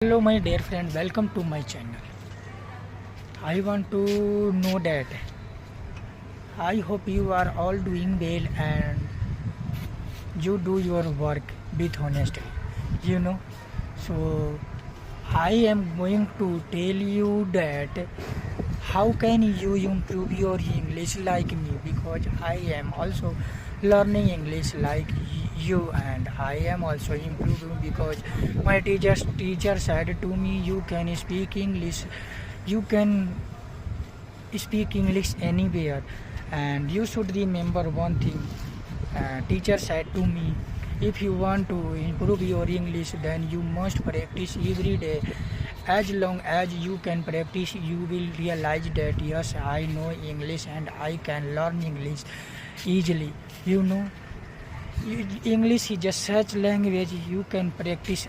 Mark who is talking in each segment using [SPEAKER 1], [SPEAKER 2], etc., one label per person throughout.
[SPEAKER 1] Hello my dear friend, welcome to my channel. I want to know that I hope you are all doing well and you do your work with honesty. You know, so I am going to tell you that how can you improve your English like me, because I am also learning English like you, and I am also improving because my teacher said to me, you can speak English, you can speak English anywhere. And you should remember one thing, teacher said to me, if you want to improve your English, then you must practice every day. As long as you can practice, you will realize that yes, I know English and I can learn English easily. You know, English is just such language you can practice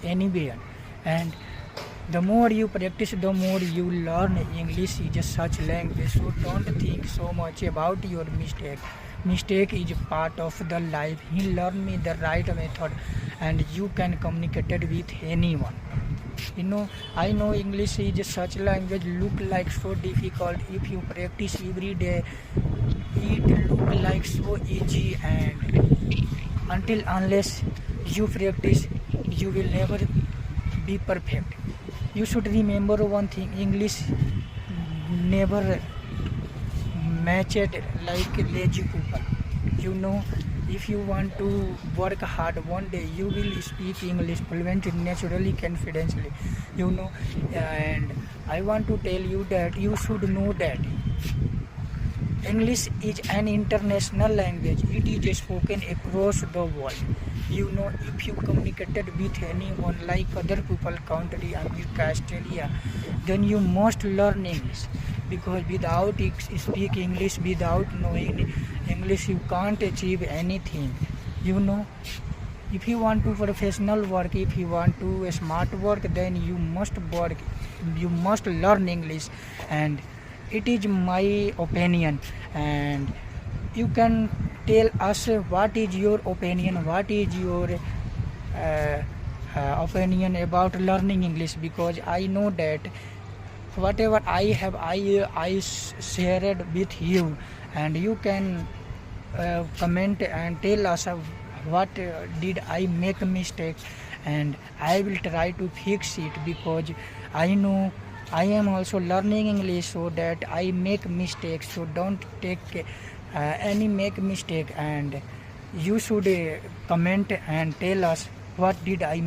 [SPEAKER 1] anywhere. And the more you practice, the more you learn. English is just such language, so don't think so much about your mistake is part of the life. He learned me the right method and you can communicate it with anyone. You know, I know English is such language look like so difficult. If you practice every day, it look like so easy, and unless you practice, you will never be perfect. You should remember one thing, English never matched like lazy people. You know, if you want to work hard, one day you will speak English fluently, naturally, confidently. You know, and I want to tell you that you should know that English is an international language. It is spoken across the world. You know, if you communicated with anyone like other people, country, America, Australia, then you must learn English. Because without speak English, without knowing English, you can't achieve anything. You know, if you want to professional work, if you want to smart work, then you must work. You must learn English, and it is my opinion. And you can tell us what is your opinion, what is your opinion about learning English, because I know that whatever I have, I shared with you, and you can comment and tell us what did I make mistake, and I will try to fix it, because I know I am also learning English, so that I make mistakes. So don't take any make mistake, and you should comment and tell us what did I